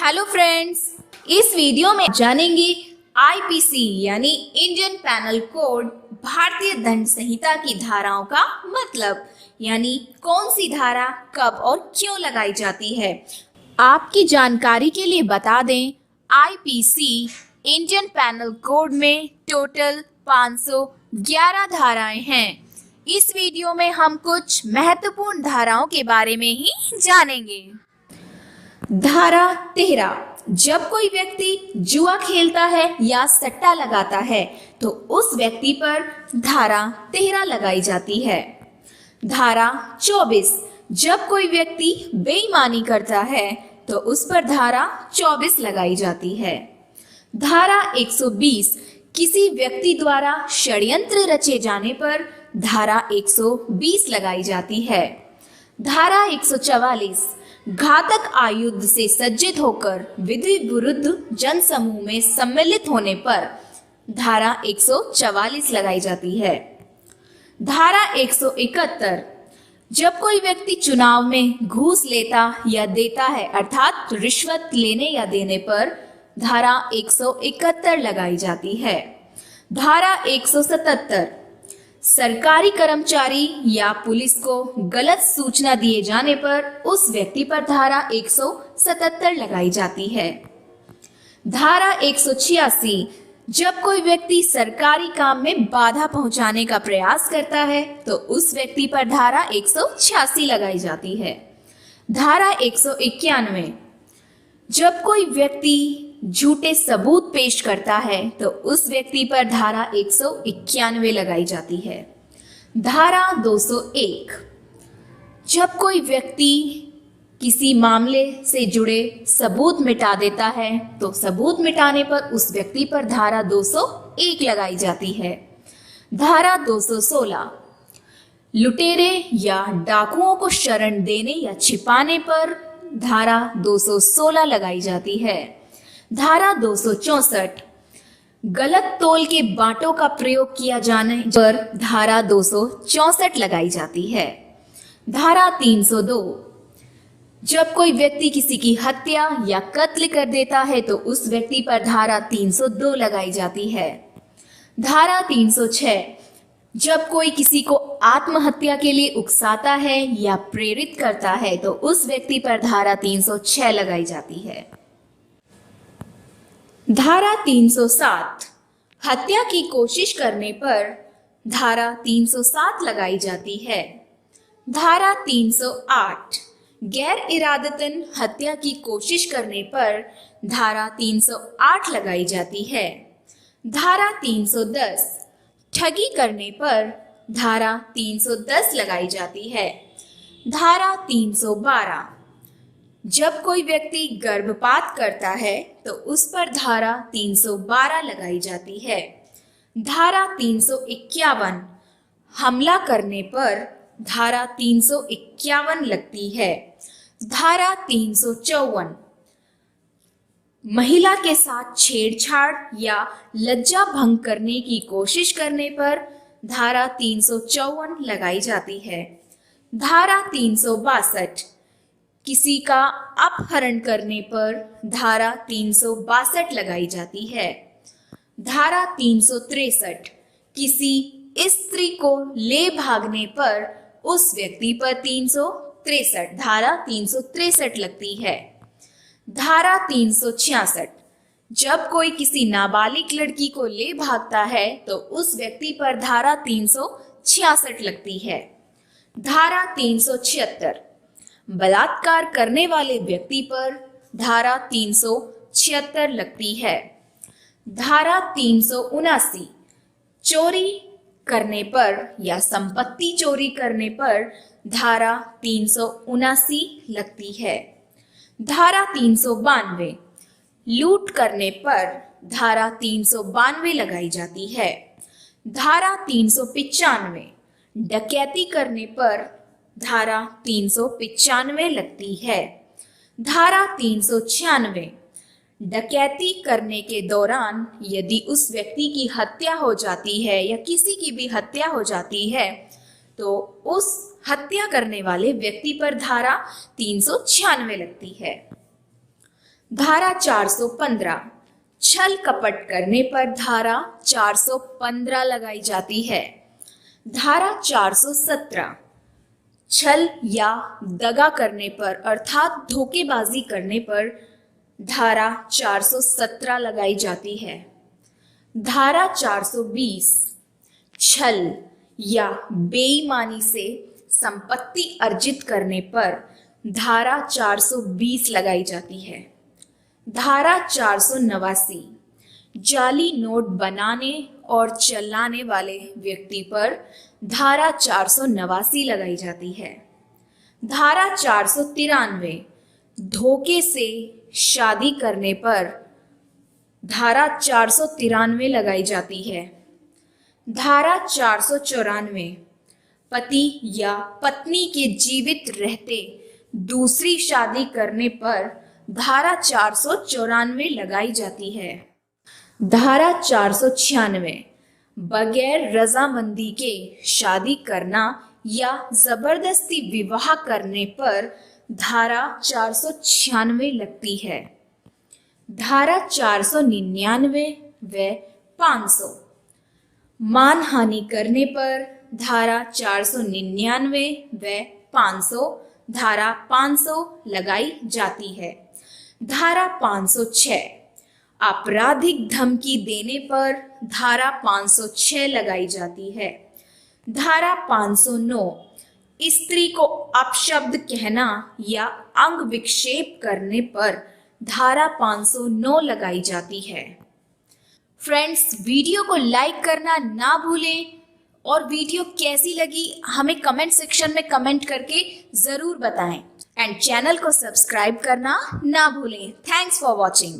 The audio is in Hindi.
हेलो फ्रेंड्स, इस वीडियो में जानेंगे आईपीसी यानी इंडियन पैनल कोड भारतीय दंड संहिता की धाराओं का मतलब यानी कौन सी धारा कब और क्यों लगाई जाती है। आपकी जानकारी के लिए बता दें, आईपीसी इंडियन पैनल कोड में टोटल 511 धाराएं हैं। इस वीडियो में हम कुछ महत्वपूर्ण धाराओं के बारे में ही जानेंगे। धारा 13, जब कोई व्यक्ति जुआ खेलता है या सट्टा लगाता है तो उस व्यक्ति पर धारा 13 लगाई जाती है। धारा 24, जब कोई व्यक्ति बेईमानी करता है तो उस पर धारा 24 लगाई जाती है। धारा 120, किसी व्यक्ति द्वारा षड्यंत्र रचे जाने पर धारा 120 लगाई जाती है। धारा 144, घातक आयुध से सज्जित होकर विधि विरुद्ध जनसमूह में सम्मिलित होने पर धारा 144 लगाई जाती है। धारा 171, जब कोई व्यक्ति चुनाव में घूस लेता या देता है अर्थात रिश्वत लेने या देने पर धारा 171 लगाई जाती है। धारा 177, सरकारी कर्मचारी या पुलिस को गलत सूचना दिए जाने पर उस व्यक्ति पर धारा 177 लगाई जाती है। धारा 186, जब कोई व्यक्ति सरकारी काम में बाधा पहुंचाने का प्रयास करता है तो उस व्यक्ति पर धारा 186 लगाई जाती है। धारा 191, जब कोई व्यक्ति झूठे सबूत पेश करता है तो उस व्यक्ति पर धारा 191 लगाई जाती है। धारा 201, जब कोई व्यक्ति किसी मामले से जुड़े सबूत मिटा देता है तो सबूत मिटाने पर उस व्यक्ति पर धारा 201 लगाई जाती है। धारा 216, लुटेरे या डाकुओं को शरण देने या छिपाने पर धारा 216 लगाई जाती है। धारा 264, गलत तोल के बांटों का प्रयोग किया जाने पर धारा 264 लगाई जाती है। धारा 302, जब कोई व्यक्ति किसी की हत्या या कत्ल कर देता है तो उस व्यक्ति पर धारा 302 लगाई जाती है। धारा 306, जब कोई किसी को आत्महत्या के लिए उकसाता है या प्रेरित करता है तो उस व्यक्ति पर धारा 306 लगाई जाती है। धारा 307, हत्या की कोशिश करने पर धारा 307 लगाई जाती है। धारा 308, गैर इरादतन हत्या की कोशिश करने पर धारा 308 लगाई जाती है। धारा 310, ठगी करने पर धारा 310 लगाई जाती है। धारा 312, जब कोई व्यक्ति गर्भपात करता है तो उस पर धारा 312 लगाई जाती है। धारा 351, हमला करने पर धारा 351 लगती है। धारा 354, महिला के साथ छेड़छाड़ या लज्जा भंग करने की कोशिश करने पर धारा 354 लगाई जाती है। धारा 362, किसी का अपहरण करने पर धारा 362 लगाई जाती है। धारा 363, किसी स्त्री को ले भागने पर उस व्यक्ति पर 363 धारा 363 लगती है। धारा 366, जब कोई किसी नाबालिग लड़की को ले भागता है तो उस व्यक्ति पर धारा 366 लगती है। धारा 376, बलात्कार करने वाले व्यक्ति पर धारा 376 लगती है। धारा 379, चोरी करने पर या संपत्ति चोरी करने पर धारा 379 लगती है। धारा 392, लूट करने पर धारा 392 लगाई जाती है। धारा 395, डकैती करने पर धारा 395 लगती है। धारा 396, डकैती करने के दौरान यदि उस व्यक्ति की हत्या हो जाती है या किसी की भी हत्या हो जाती है तो उस हत्या करने वाले व्यक्ति पर धारा 396 लगती है। धारा 415, छल कपट करने पर धारा 415 लगाई जाती है। धारा 417, छल या दगा करने पर अर्थात धोखेबाजी करने पर धारा 417 लगाई जाती है। धारा 420, छल या बेईमानी से संपत्ति अर्जित करने पर धारा 420 लगाई जाती है। धारा 489, जाली नोट बनाने और चलाने वाले व्यक्ति पर धारा 489 लगाई जाती है। धारा 493, धोखे से शादी करने पर धारा 493 लगाई जाती है। धारा 494, पति या पत्नी के जीवित रहते दूसरी शादी करने पर धारा 494 लगाई जाती है। धारा 496, बगैर रजामंदी के शादी करना या जबरदस्ती विवाह करने पर धारा 496 लगती है। धारा 499 व 500, मानहानि करने पर धारा 499 व 500 धारा 500 लगाई जाती है। धारा 506, आपराधिक धमकी देने पर धारा 506 लगाई जाती है। धारा 509, स्त्री को अपशब्द कहना या अंग विक्षेप करने पर धारा 509 लगाई जाती है। फ्रेंड्स, वीडियो को लाइक करना ना भूलें और वीडियो कैसी लगी हमें कमेंट सेक्शन में कमेंट करके जरूर बताएं एंड चैनल को सब्सक्राइब करना ना भूलें। Thanks for watching.